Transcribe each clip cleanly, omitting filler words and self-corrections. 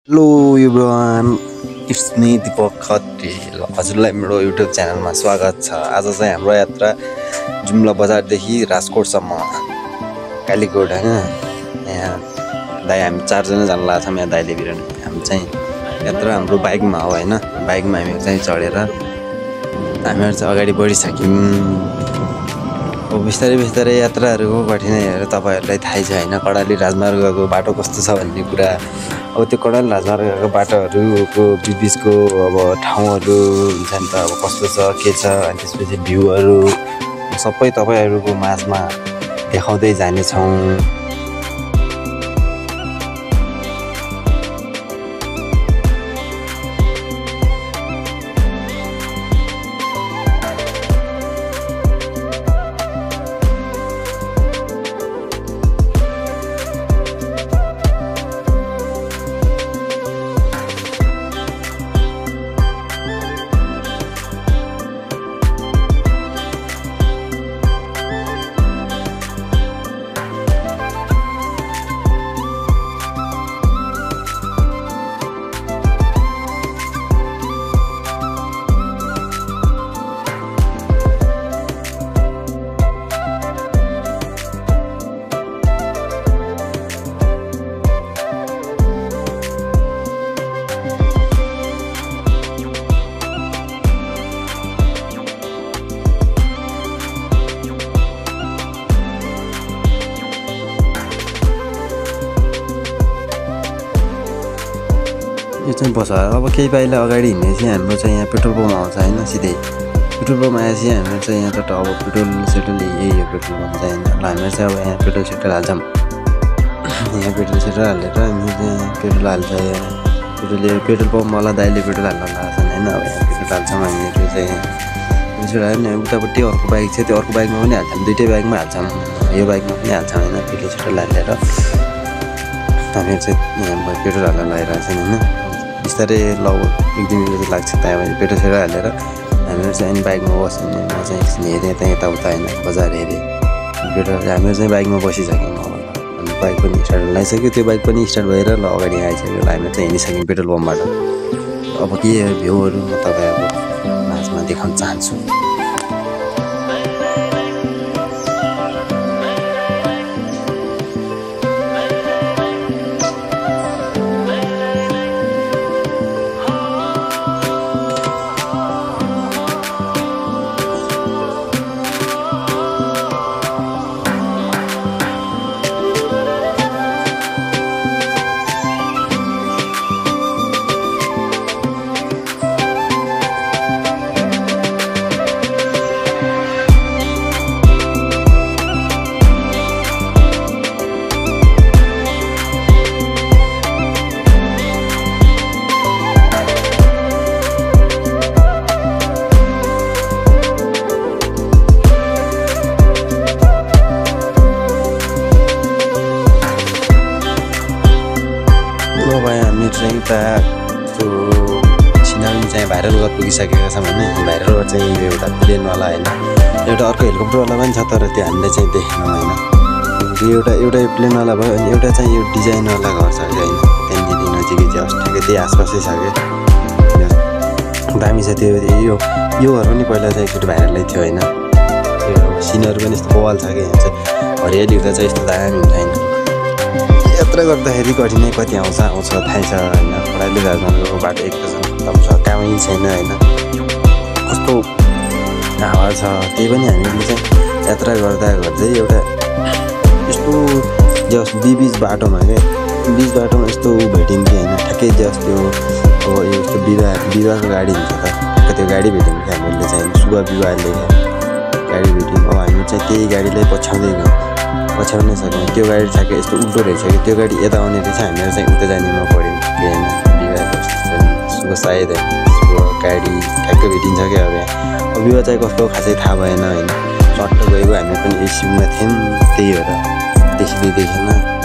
Hello everyone, it's me Deepak Khatri. हजुरलाई मेरो YouTube च्यानलमा स्वागत छ। आज चाहिँ हाम्रो यात्रा जुम्ला बजारदेखि राजकोटसम्म कालीकोट होइन। यहाँ दाइ हामी 4 जना जान लाग्छ। यहाँ दाइले बिरान हामी चाहिँ यात्रा हाम्रो बाइकमा हो होइन। बाइकमा हामी चाहिँ चढेर हामीहरू चाहिँ अगाडि बढिसक्यौँ। अब बिस्तारै यात्राहरूको कठिनाइहरू तपाईँहरूलाई थाहै छ होइन। कर्णाली राजमार्गको बाटो कस्तो छ भन्ने कुरा। अब त्यो कर्णाली राजमार्गको बाटोहरूको बिचको अब ठाउँहरू हुन्छ नि त, अब कस्तो छ के छ, अनि त्यसपछि भ्यूहरू सबै तपाईँहरूको माझमा देखाउँदै जानेछौँ। यो चाहिँ बजार। अब केही पाइला अगाडि हिँडेपछि हाम्रो चाहिँ यहाँ पेट्रोल पम्प आउँछ होइन। सिधै पेट्रोल पम्प आएपछि हाम्रो चाहिँ यहाँ त अब पेट्रोल सेट्रोल यही हो पेट्रोल पम्प चाहिँ होइन। हामीहरू चाहिँ अब यहाँ पेट्रोल सेट्रोल हाल्छौँ। यहाँ पेट्रोल सेट्रोल हालेर हामी चाहिँ पेट्रोल हाल्छ। पेट्रोल पम्पवाला दाइले पेट्रोल हाल्न लगाएको छैन होइन। अब यहाँ पेट्रोल हाल्छौँ हामीहरू चाहिँ। पेट्रोल हाल्यो भने उतापट्टि अर्को बाइक छ, त्यो अर्को बाइकमा पनि हाल्छौँ। दुइटै बाइकमा हाल्छौँ, यो बाइकमा पनि हाल्छौँ होइन। पेट्रोल सेट्रोल हालेर हामीहरू चाहिँ यहाँ पेट्रोल हाल्न लगाइरहेको छौँ होइन। बिस्तारै लगभग 1-2 मिनट लाग्छ। त्यहाँबाट पेट्रोल सेट्रोल हालेर हामीहरू चाहिँ अनि बाइकमा बस्यो भने म चाहिँ हेरेँ त्यहाँ यताउता होइन, बजार हेरेँ। पेट्रोल हामीहरू चाहिँ बाइकमा बसिसक्यौँ। अनि बाइक पनि स्टार्ट लगाइसक्यो, त्यो बाइक पनि स्टार्ट भएर ल अगाडि आइसक्यो। हामीहरू चाहिँ हिँडिसक्यौँ पेट्रोल पम्पबाट। अब के भ्यूहरू म तपाईँहरूको माझमा देखाउन चाहन्छु। चाहिँ उता त्यो सिनारी चाहिँ भाइरल रोड पुगिसकेका छौँ होइन। भाइरल रोड चाहिँ एउटा प्लेनवाला होइन, एउटा अर्को हेलिकप्टरवाला पनि छ, तर त्यो हामीले चाहिँ देखेनौँ होइन। एउटा प्लेनवाला भयो अनि एउटा चाहिँ यो डिजाइनवाला घर छ कि होइन। त्यहाँनिर नजिकै चाहिँ ठिकै त्यही आसपासै छ कि दामी छ त्यो। यो घर पनि पहिला चाहिँ एकचोटि भाइरलै थियो होइन। त्यो सिनहरू पनि यस्तो बवाल छ कि यहाँ चाहिँ हरियाली हुँदा चाहिँ यस्तो दामी हुन्छ होइन। यात्रा गर्दाखेरि कठिनाइ कति आउँछ थाहै छ होइन। कर्णाली राजमार्गको बाटो एक त खत्तम छ, कामै छैन होइन। कस्तो हावा छ, त्यही पनि हामीले चाहिँ यात्रा गर्दै एउटा यस्तो जस बिच बाटोमा क्या, बिच बाटोमा यस्तो भेटिन्थ्यो होइन। ठ्याक्कै जस त्यो अब यस्तो विवाहको गाडी हुन्छ त, त्यो गाडी भेट्यौँ क्या हामीले चाहिँ। शुभ विवाहले गाडी भेट्यौँ। अब हामी चाहिँ त्यही गाडीलाई पछ्याउँदै गयौँ, पछ्याउनै सक्यौँ। त्यो गाडी ठ्याक्कै यस्तो उल्टो रहेछ कि, त्यो गाडी यता आउने रहेछ, हामीहरू चाहिँ उता जानेमा पढ्यौँ कि होइन। विवाह सायद शुभ गाडी ठ्याक्कै भेटिन्छ क्या। अब विवाह चाहिँ कसको खासै थाहा भएन होइन। चट्ट गएको हामी पनि एसियुमा थियौँ, त्यही भएर देखिँदैन।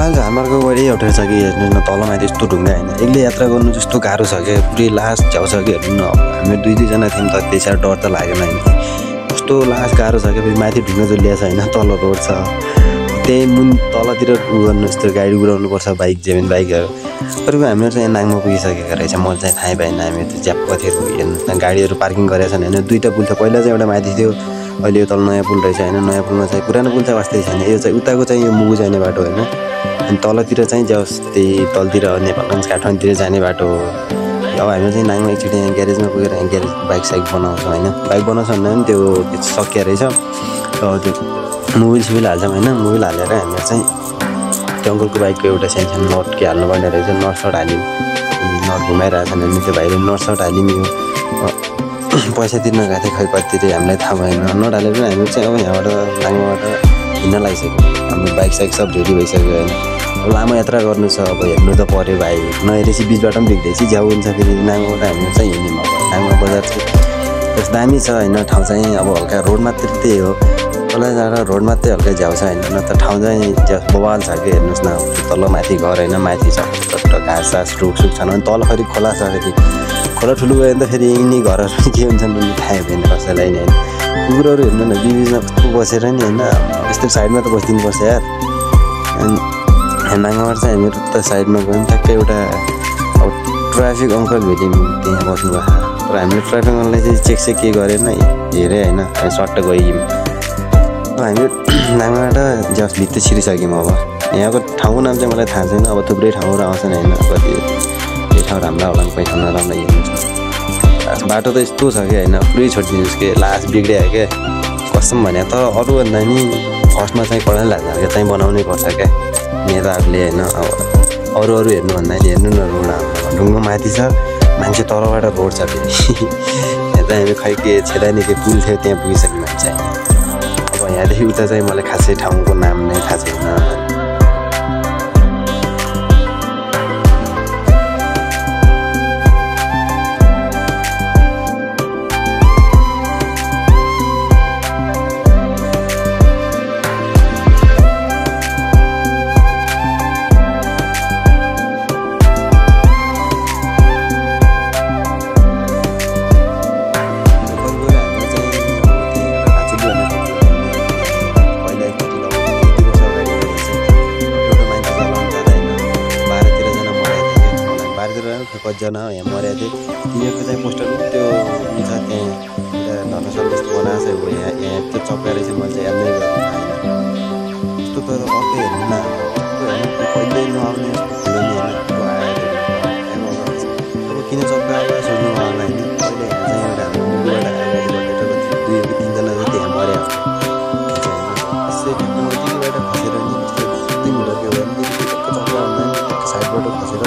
अहिले हाम्रो बढी एउटा छ कि हेर्नु न तलमाथि यस्तो ढुङ्गा होइन एक्लै यात्रा गर्नु जस्तो गाह्रो छ क्या पुरै लास्ट झ्याउ छ कि हेर्नु न हामी 2-2 जना थियौँ त त्यही साह्रो डर त लागेन होइन कस्तो लास्ट गाह्रो छ क्या फेरि माथि ढुङ्गा जलिया छ होइन तल रोड छ त्यही मुन तलतिर गर्नु यस्तो गाडी उडाउनुपर्छ बाइक जेमिन बाइकहरू अरूको हामीहरू चाहिँ नाङमा पुगिसकेको रहेछ मलाई चाहिँ थाहै भएन हामी त्यो ज्यापकथिहरू हेर्नु गाडीहरू पार्किङ गरेका छन् होइन 2टा पुल छ पहिला चाहिँ एउटा माथि थियो अहिले यो तल नयाँ पुल रहेछ होइन नयाँ पुलमा चाहिँ पुरानो पुल चाहिँ वास्तै छैन यो चाहिँ उताको चाहिँ यो मुगु जाने बाटो होइन अनि तलतिर चाहिँ जाओस् त्यही तलतिर नेपालगञ्ज काठमाडौँतिर जाने बाटो हो अब हामी चाहिँ नाङमा एकचोटि यहाँ ग्यारेजमा पुगेर यहाँ ग्यारेज बाइक साइक बनाउँछौँ होइन बाइक बनाउँछ भन्दा पनि त्यो सकिया रहेछ त्यो मोबिल सिबिल हाल्छौँ होइन मोबिल हालेर हामीहरू चाहिँ त्यो अङ्कलको बाइकको एउटा सानो सानो नट के हाल्नुपर्ने रहेछ नट सर्ट हाल्यौँ नट घुमाइरहेको छन् भने त्यो भाइले नट सर्ट हाल्यौँ यो पैसा तिर्न गएको थियो खै कति तिरे हामीलाई थाहा भएन नट हालेर पनि हामी चाहिँ अब यहाँबाट नाङमाबाट हिँड्न लागिसक्यो हाम्रो बाइक साइक सब रेडी भइसक्यो होइन अब लामो यात्रा गर्नु छ अब हेर्नु त पऱ्यो भाइ नहेरेपछि बिचबाट पनि देख्दैछ झ्याउ हुन्छ फेरि नाङमाबाट हामी चाहिँ हिँड्यौँ अब नाङमा बजार चाहिँ त्यस दामी छ होइन ठाउँ चाहिँ अब हल्का रोड मात्रै त्यही हो तल जाँदा रोड मात्रै हल्का झ्याउ छ होइन न त ठाउँ चाहिँ बवाल छ कि हेर्नुहोस् न तल माथि घर होइन माथि छ घाँस सास रुखसुख छन् अनि तल फेरि खोला छ फेरि खोला ठुलो गयो भने त फेरि यिनी घरहरू के हुन्छन् भने थाहा हुँदैन कसैलाई नि होइन कुकुरहरू हेर्नु न बिचमा कस्तो बसेर नि होइन यस्तो साइडमा त बसिदिनुपर्छ यार अनि नाङाबाट चाहिँ हामीहरू त साइडमा गयौँ ठ्याक्कै एउटा अब ट्राफिक अङ्कल भेट्यौँ त्यहाँ बस्नुभएको तर हामीले ट्राफिक अङ्कललाई चाहिँ चेक के गरेन हेरेँ होइन हामी सट्ट गयौँ अब हामी नाङाबाट जस भित्र छिरिसक्यौँ अब यहाँको ठाउँको नाम चाहिँ मलाई थाहा छैन अब थुप्रै ठाउँहरू आउँछन् होइन कति त्यो ठाउँ राम्रो होला कोही ठाउँ नराम्रो हेर्नु बाटो त यस्तो छ कि होइन पुरै छोडिदिनुहोस् कि लास्ट बिग्रियो क्या कसम भने तर अरूभन्दा नि फर्स्टमा चाहिँ कडा लाग्छ क्या चाहिँ बनाउनै पर्छ क्या नेताहरूले होइन अब अरू हेर्नुभन्दा नि हेर्नु न रोड हाम्रो ढुङ्गा माथि छ मान्छे तलबाट रोड छ फेरि यहाँ चाहिँ हामी खै के छेदानी के पुल थियो त्यहाँ पुगिसक्यौँ हामी चाहिँ अब यहाँदेखि उता चाहिँ मलाई खासै ठाउँको नाम नै थाहा छैन कतिजना यहाँ मरेको थियो तिनीहरूको चाहिँ पोस्टर त्यो हुन्छ त्यहाँ धर्मशाला जस्तो बनाएको छ यहाँ त्यो चप्काएर चाहिँ मैले चाहिँ यादै गरेँ त्यस्तो तर अर्कै हेर्नु न कहिले नआउने खोल्ने होइन अब किन चप्काएर सोध्नु होला होइन कहिले यहाँ चाहिँ एउटा हाम्रो मुगुबाट आएर 2-3जना चाहिँ त्यहाँ मऱ्यो त्यसै टेक्नोलोजीबाट खसेर नि दिन लग्यो भने चप्का हुँदैन साइडबाट खसेर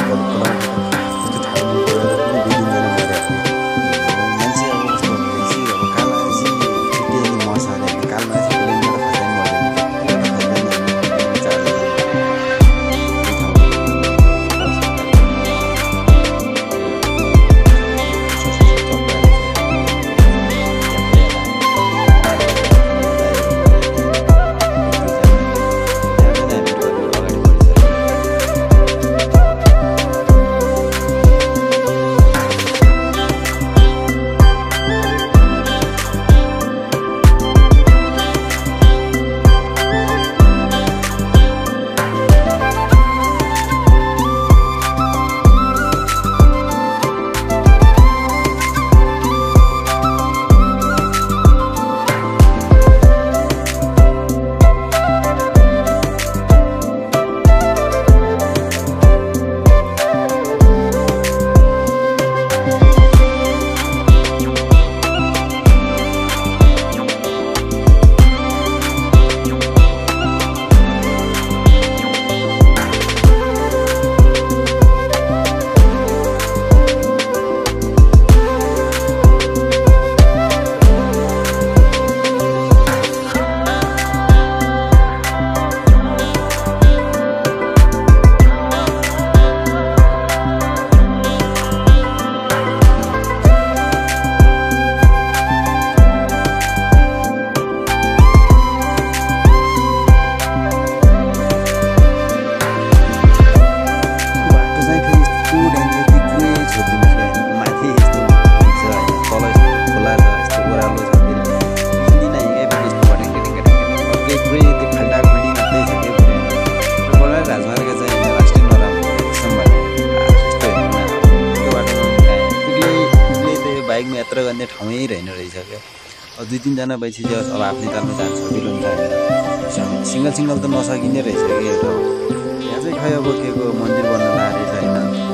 यात्रा गर्ने ठाउँै रहेन रहेछ क्या। अब 2-3 जना भएपछि अब आफ्नै तालमा जानु सजिलो हुन्छ होइन। सिङ्गल त नसकिने रहेछ कि एउटा। यहाँ चाहिँ खै अब के को मन्दिर बन्न लागेको रहेछ होइन।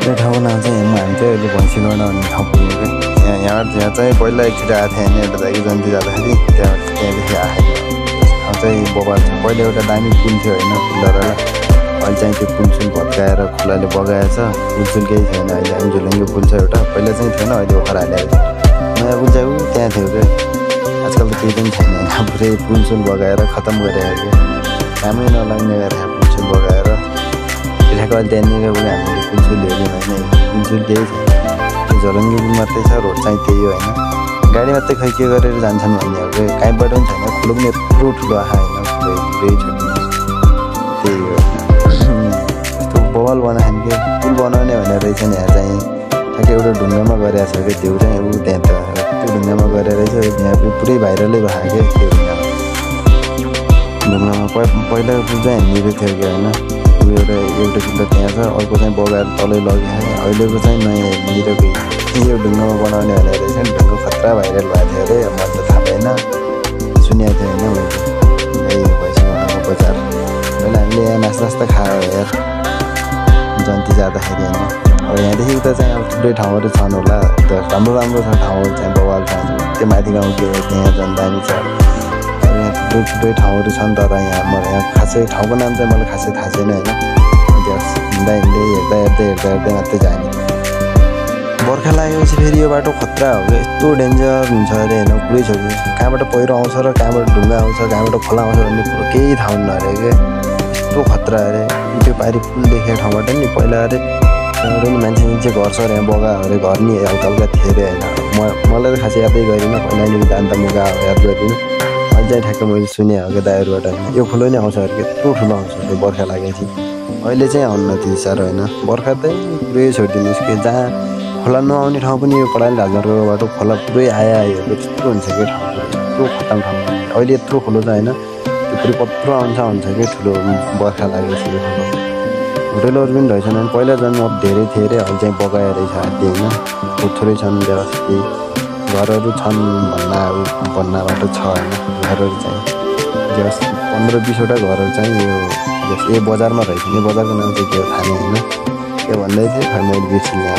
त्यो ठाउँको नाम चाहिँ हामी चाहिँ अहिले भैँसीगढा भन्ने ठाउँ पुग्यो क्या। यहाँ चाहिँ पहिला एकचोटि आएको थियो होइन, एउटा दाइको जन्ती जाँदाखेरि त्यहाँदेखि आएको ठाउँ चाहिँ बगाल छ। पहिला एउटा दामी पुल थियो होइन, पुलहरूलाई अहिले चाहिँ त्यो पुलसुल भत्काएर खोलाले बगाएछ। पुलसुल केही छैन अहिले, हामी झुलुङ्गे पुल छ एउटा, पहिला चाहिँ थिएन अहिले भर्खर हालेको थियो। नयाँ पुल चाहिँ त्यहाँ थियो क्या, आजकल त केही पनि छैन होइन, पुरै पुलसुल बगाएर खतम गरिरहेको क्या। कामै नलाग्ने गरेर पुलसुल बगाएर ठ्याक्क अहिले त्यहाँनिर पनि हामीले पुलसुल हेऱ्यौँ होइन, पुलसुल केही छैन, त्यो झोलुङ्गे पुल मात्रै छ, रोड चाहिँ त्यही हो होइन। गाडी मात्रै खै के गरेर जान्छन् भन्ने हो क्या, काहीँबाट पनि छैन, ठुलो पनि यत्रो ठुलो आहा होइन, पुरै छोड्ने त्यही हो। यस्तो बवाल बनाएन कि पुल बनाउने भनेर रहेछ नि, यहाँ चाहिँ ठ्याक्कै एउटा ढुङ्गामा गरेको छ क्या, त्यो चाहिँ ऊ त्यहाँ त त्यो ढुङ्गामा गरेर रहेछ, यहाँ पुरै भाइरलै भएको क्या त्यो ढुङ्गामा। पहिलाको पुल चाहिँ हामीनिर थियो क्या होइन, एउटा किल्लो त्यहाँ छ, अर्को चाहिँ बगाएर तलै लग्यो। अहिलेको चाहिँ नयाँ निरकै यो ढुङ्गामा बनाउने भनेर रहेछ नि, ढुङ्गा खतरा भाइरल भएको थियो अरे, मैले त थाहा भएन, सुनेको थियो होइन। मैले यही भैँसीगढाको बजार पहिला हामीले यहाँ नास्ता खायो यार जन्ती जाँदाखेरि होइन। अब यहाँदेखि उता चाहिँ अब थुप्रै ठाउँहरू छन् होला, राम्रो छ ठाउँहरू चाहिँ बवाल छ, त्यो माथि गाउँ के त्यहाँ झन् दामी छ। यहाँ थुप्रै ठाउँहरू छन्, तर यहाँ खासै ठाउँको नाम चाहिँ मलाई खासै थाहा छैन होइन। हिँड्दा हेर्दै मात्रै जाने। बर्खा लागेपछि फेरि यो बाटो खतरा हो क्या, यस्तो डेन्जर हुन्छ अरे होइन, पुरै छ कि कहाँबाट पहिरो आउँछ र कहाँबाट ढुङ्गा आउँछ, कहाँबाट खोला आउँछ भन्ने कुरो केही थाहा हुन्न अरे क्या, यस्तो खतरा अरे। त्यो पारि पुल देखेको ठाउँबाट नि पहिला अरे त्यहाँबाट नि मान्छे घर यहाँ बगा अरे, घर नि हल्का थियो अरे होइन। मलाई त खासै यादै गरिनँ, पहिला नि जान त म याद गरिनँ, अहिले चाहिँ ठ्याक्क मैले सुने हो क्या दाइहरूबाट होइन। यो ठुलो नै आउँछ अरे, यत्रो ठुलो आउँछ त्यो बर्खा लागेपछि, अहिले चाहिँ आउनु त्यति साह्रो होइन। बर्खा चाहिँ पुरै छोडिदिनुहोस् कि, जहाँ खोला नआउने ठाउँ पनि यो कडाले ढाल्दो बाटो खोला पुरै आयो त्यस्तो हुन्छ कि ठाउँ, यत्रो खतम ठाउँ। अहिले यत्रो ठुलो छ होइन, त्यो पुरै पत्रो आउँछ कि ठुलो बर्खा लागेपछि यो ठुलो। होटेलहरू पनि रहेछन् होइन, पहिला झन् धेरै थियो अरे, अहिले चाहिँ बगाएर रहेछ हात्ती होइन, थोरै छन् व्यवस्थित, घरहरू छन् भन्ना बाटो छ होइन। घरहरू चाहिँ 15-20वटा घरहरू चाहिँ यो बजारमा रहेछ, यो बजारको नाम चाहिँ के हो थाहा होइन, के भन्दै थियो खै मैले बिर्सिने। अब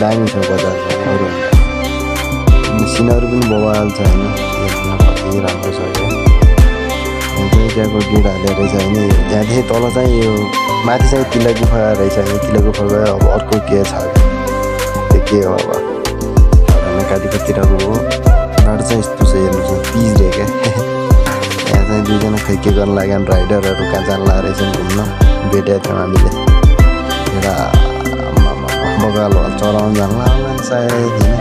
दामी छ बजार अरू सिनहरू पनि बवाल छ होइन, कति राम्रो छ क्या। चाहिँ त्यहाँको गेट हालेर रहेछ होइन, त्यहाँदेखि तल चाहिँ यो माथि चाहिँ तिला गुफा रहेछ होइन, तिला गुफा गयो। अब अर्को के छ त्यो के हो, अब कालीपतिरको हो बाटो चाहिँ यस्तो छ हेर्नुहोस्, पिच क्या। यहाँ चाहिँ दुईजना खै के गर्न लाग्यो, राइडरहरू कहाँ जान लाग्यो रहेछन् घुम्न, भेटेको थियौँ हामीले। एउटा बगाल चराउनु जान लाग्ला सायद होइन।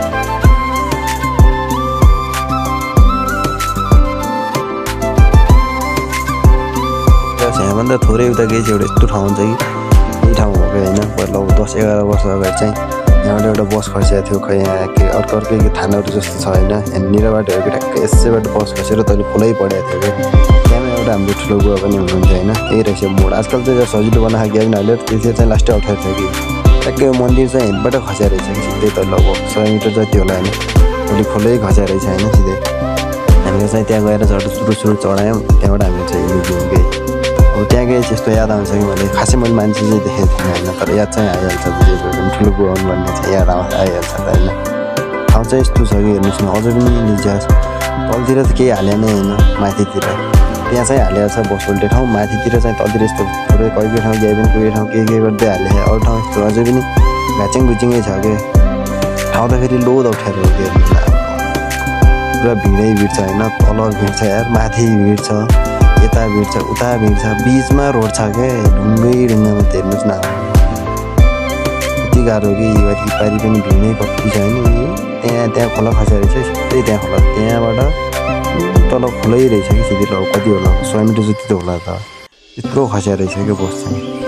यहाँभन्दा थोरै उता गएपछि एउटा यस्तो ठाउँ हुन्छ कि यही ठाउँ हो क्या होइन। पहिला 10-11 वर्ष अगाडि चाहिँ यहाँबाट एउटा बस खसेको थियो, खै यहाँ के अर्कै थानाहरू जस्तो छ होइन, यहाँनिरबाट हेरेको ट्याक्कै यसैबाट बस खसेर तैँले खोलै पढेको थियो क्या। त्यहाँमा एउटा हाम्रो ठुलो बुवा पनि हुनुहुन्थ्यो होइन, यही रहेछ मोड। आजकल चाहिँ सजिलो बनाएको ग्याबिन हालेर त्यति चाहिँ लास्टै अप्ठ्यारो थियो कि ट्याक्कै यो मन्दिर चाहिँ यहाँबाट खसेको रहेछ कि सिधै तैँले लगभग 100 मिटर जति होला होइन, भोलि खोलै खसेको रहेछ होइन सिधै। हामीले चाहिँ त्यहाँ गएर सुरु चढायौँ, त्यहाँबाट हामीले चाहिँ हिँडिदिउँ कि। अब त्यहाँ गएपछि यस्तो याद आउँछ कि मैले मान्छे चाहिँ देखेको थिइनँ होइन, तर याद चाहिँ आइहाल्छ, जे पनि ठुलो बुवा भन्ने चाहिँ याद आइहाल्छ त होइन। ठाउँ चाहिँ यस्तो छ कि हेर्नुहोस् न, अझै पनि लिजास् तलतिर त केही हाले नै होइन, माथितिर त्यहाँ चाहिँ हालेको छ बस उल्टे ठाउँ, माथितिर चाहिँ तलतिर यस्तो थोरै कोही ठाउँ ग्याबिन कोही ठाउँ के गर्दै हाले, अरू ठाउँ यस्तो अझै पनि घाचिङ गुचिङै छ कि। ठाउँ त फेरि लोद अप्ठ्यारो हो कि, पुरा भिडै भिड छ होइन, तल भिड छ यार, माथि भिड छ, यता भिड छ, उता भिड छ, बिचमा रोड छ क्या, ढुङ्गामा हेर्नुहोस् न। यति गाह्रो कि वरि पारि पनि भिमै कति छ होइन त्यहाँ खोला खसेर रहेछ सिधै त्यहाँ खोला त्यहाँबाट तल खोलै रहेछ कि सिधै कति होला 100 मिटर जति त होला त यत्रो खसेर रहेछ क्या बस चाहिँ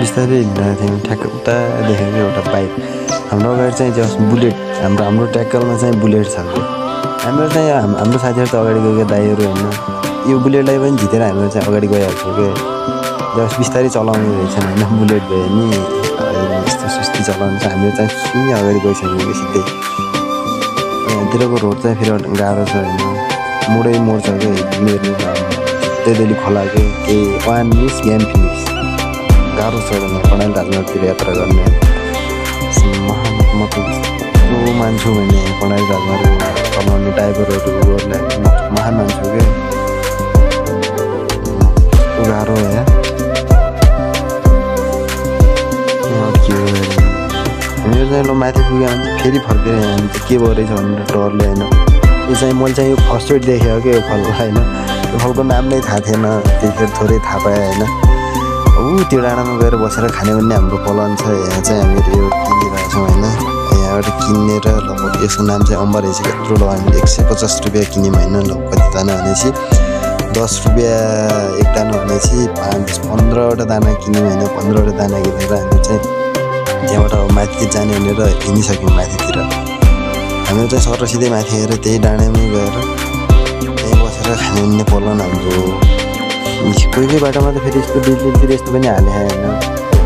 बिस्तारै हिँडिरहेको थियौँ ठ्याक्क उता देखेको एउटा बाइक हाम्रो अगाडि चाहिँ जस्ट बुलेट हाम्रो ट्याकलमा चाहिँ बुलेट छ कि हाम्रो चाहिँ हाम्रो साथीहरू त अगाडि गएको दाइहरू होइन यो बुलेटलाई पनि झिकेर हाम्रो चाहिँ अगाडि गइहाल्छौँ कि जस्ट बिस्तारै चलाउने रहेछन् होइन बुलेट भयो नि यस्तो सुस्ती चलाउनु छ हाम्रो चाहिँ सुई अगाडि गइसक्यो कि सिधै यहाँतिरको रोड चाहिँ फेरि गाह्रो छ होइन मोडै मोड छ कि डेली खोला के वान मिस गेम फिनिस गाह्रो छ भने कर्णाली राजमार्गतिर यात्रा गर्ने म त यस्तो मान्छु भने कर्णाली राजमार्ग चलाउने ड्राइभरहरूलाई महान मान्छु कि यस्तो गाह्रो हो यहाँ हामीहरू चाहिँ ल माथि पुग्यो भने फेरि फर्केर यहाँ के भयो रहेछ भनेर डरले होइन यो चाहिँ मैले चाहिँ यो फर्स्ट एड देखेँ कि यो फलको होइन यो फलको नाम नै थाहा थिएन त्यतिखेर थोरै थाहा पाएँ होइन त्यो डाँडामा गएर बसेर खाने भन्ने हाम्रो प्लान छ यहाँ चाहिँ हामीहरू यो किनिरहेको छौँ होइन यहाँबाट किनेर लगभग यसको नाम चाहिँ अम्बा रहेछ यत्रो ल हामीले 150 रुपियाँ किन्यौँ होइन ल कति दाना भनेपछि 10 रुपियाँ एक दाना भनेपछि 15वटा दाना किन्यौँ होइन 15वटा दाना किनेर हामी चाहिँ त्यहाँबाट माथि जाने भनेर हिँडिसक्यौँ माथितिर हामीहरू चाहिँ सर सिधै माथि गएर त्यही डाँडामै गएर त्यहीँ बसेर खाने भन्ने प्लान हाम्रो कोही बाटोमा त फेरि यस्तो डिलतिर यस्तो पनि हाले होइन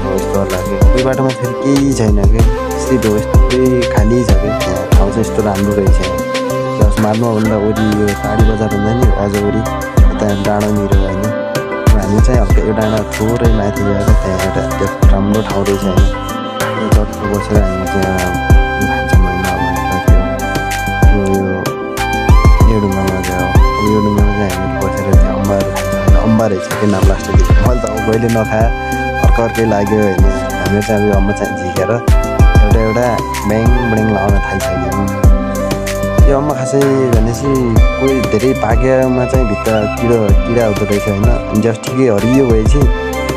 यस्तो लाग्यो कोही बाटोमा फेरि केही छैन कि सिधो यस्तै खाली छ कि त्यहाँ ठाउँ चाहिँ यस्तो राम्रो रहेछ जस मार्नुभन्दा वरि यो टाढी बजार हुँदा नि अझ वरि यता डाँडानिर होइन हामी चाहिँ हल्का यो डाँडा थोरै माथि गएर त्यहाँ एउटा राम्रो ठाउँ रहेछ होइन यो चटको बसेर हामी चाहिँ खान्छौँ होइन यो ढुङ्गामा चाहिँ यो ढुङ्गामा चाहिँ हामी बसेर त्यहाँ अम्बा रहेछ कि नाम लास्ट मैले त अब कहिले नखाए अर्कै लाग्यो होइन हामीहरू चाहिँ अब अम्बा चाहिँ झिकेर एउटा ब्याङ लाउन थालिसक्यौँ यो अम्बा खासै भनेपछि कोही धेरै पाकेमा चाहिँ भित्र किरा हुँदो रहेछ होइन जस्ट ठिकै हरियो भएपछि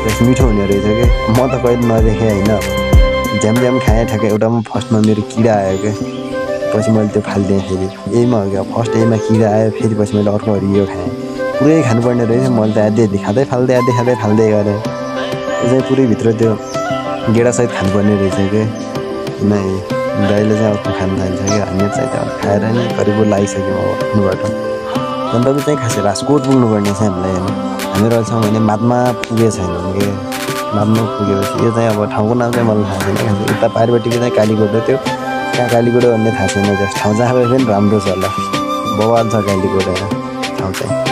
जस्ट मिठो हुने रहेछ कि म त कहिले नदेखेँ होइन झ्याम खाएँ ठ्याक्कै एउटामा फर्स्टमा मेरो किरा आयो क्या पछि मैले त्यो फालिदिएँ फेरि यहीमा हो क्या फर्स्ट यहीमा किरा आयो फेरि पछि मैले अर्को हरियो खाएँ पुरै खानुपर्ने रहेछ मैले त आधी खाँदै फाल्दै गरेँ यो चाहिँ पुरै भित्र त्यो गेडासहित खानुपर्ने रहेछ कि किन दाइले चाहिँ अर्को खानु थाल्छ कि हामी चाहिँ त्यो खाएर नै करिब लागिसक्यौँ अब आफ्नोबाट अन्त चाहिँ खासै राजकोट पुग्नुपर्ने छ हामीलाई होइन हामीहरू अहिलेसम्म भने मादमा पुगेको छैनौँ कि मादमा पुगेपछि यो चाहिँ अब ठाउँको नाम चाहिँ मलाई थाहा छैन खासै उता पारिपट्टिको चाहिँ कालीकोट हो त्यो कहाँ कालीकोट भन्ने थाहा छैन जस्ट ठाउँ जहाँ पनि राम्रो छ होला बवाल छ कालीकोट होइन ठाउँ चाहिँ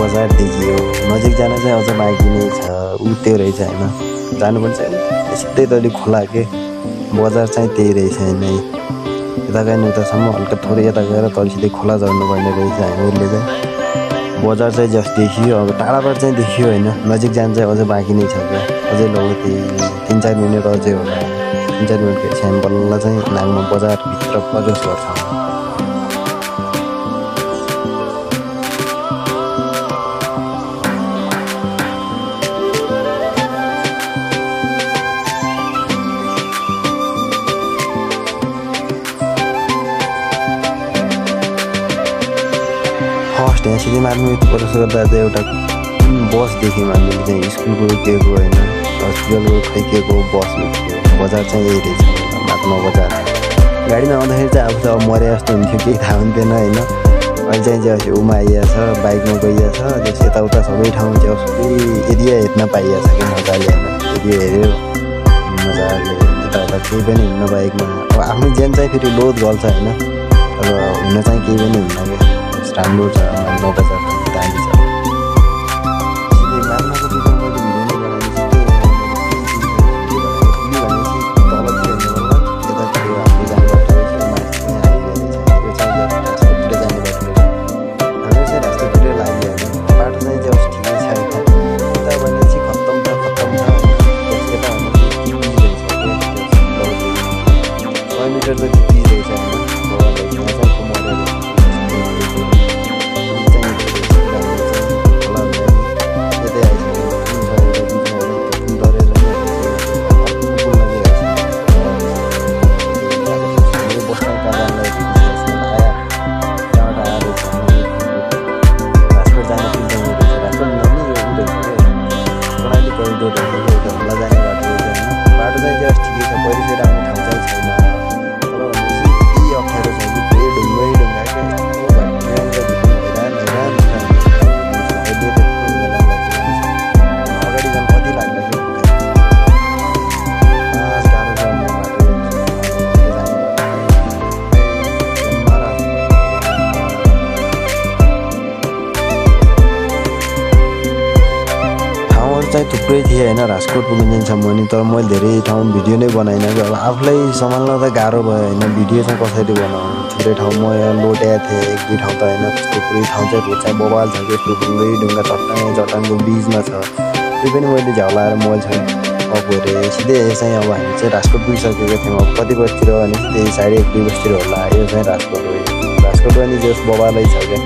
बजार देखियो नजिक जान चाहिँ अझ बाँकी नै छ ऊ त्यो रहेछ होइन जानुपर्छ सिधै तैँले खोला के बजार चाहिँ त्यही रहेछ होइन यता गएन उतासम्म हल्का थोरै यता गएर तल सिधै खोला झर्नुपर्ने रहेछ हामीले चाहिँ बजार चाहिँ जस्ट देखियो अब टाढाबाट चाहिँ देखियो होइन नजिक जान चाहिँ अझै बाँकी नै छ क्या अझै लौ त्यही 3-4 मिनट अझै होला 3-4 मिनटको एकछिन बल्ल चाहिँ नाङमा बजारभित्र प्रवेश गर्छ फर्स्ट यहाँ सिधै माध्यमिक प्रवेश गर्दा चाहिँ एउटा बस देख्यौँ हामीले चाहिँ स्कुलको के को होइन हस्पिटलको खै के को बसमा थियो बजार चाहिँ यही रहेछ महात्मा बजार गाडीमा आउँदाखेरि चाहिँ अब त मरे जस्तो हुन्थ्यो केही थाहा हुन्थेन होइन अहिले चाहिँ जस उमा आइया छ बाइकमा गइया छ जस यताउता सबै ठाउँ चाहिँ सबै एरिया हेर्न पाइया छ कि मजाले होइन एरिया हेऱ्यो मजाले यताउता केही पनि हुन्न बाइकमा अब आफ्नो ज्यान चाहिँ फेरि लोड गर्छ होइन अब हुन चाहिँ केही पनि हुन्न क्या राम्रो छ महात्मा बजार दामी छ सिधै महात्माको बिचमा मैले भिडियो नै बनाएपछि तलतिर हेर्नु यतातिर हाम्रो जाने बाटो रहेछ माथि चाहिँ हाइवे रहेछ यो चाहिँ राजकोटतिर जाने बाटो रहेछ हाम्रो चाहिँ राजकोटतिर लाग्यो होइन बाटो चाहिँ जस्ट ठिकै छ यता भनेपछि खत्तम छ त्यसको त भनेपछि 100 मिटर त भित्री रहेछ होइन चाहिँ थुप्रै थिएँ होइन राजकोट पुगिन्जेलसम्म नि तर मैले धेरै ठाउँ भिडियो नै बनाइनँ कि अब आफूलाई सम्हाल्न त गाह्रो भयो होइन भिडियो चाहिँ कसरी बनाउनु थुप्रै ठाउँ म यहाँ लोटेको थिएँ 1-2 ठाउँ त होइन थुप्रै ठाउँ चाहिँ रोड चाहिँ बबाल छ कि ढुङ्गै ढुङ्गा चट्टानको बिचमा छ त्यो पनि मैले झ्याउलाएर मैले चाहिँ अफ गरेँ सिधै चाहिँ अब हामी चाहिँ राजकोट पुगिसकेको थियौँ अब कति बजीतिर भने त्यही 1:30-2 बजीतिर होला यो चाहिँ राजकोट हो राजकोट पनि जस बबालै छ क्या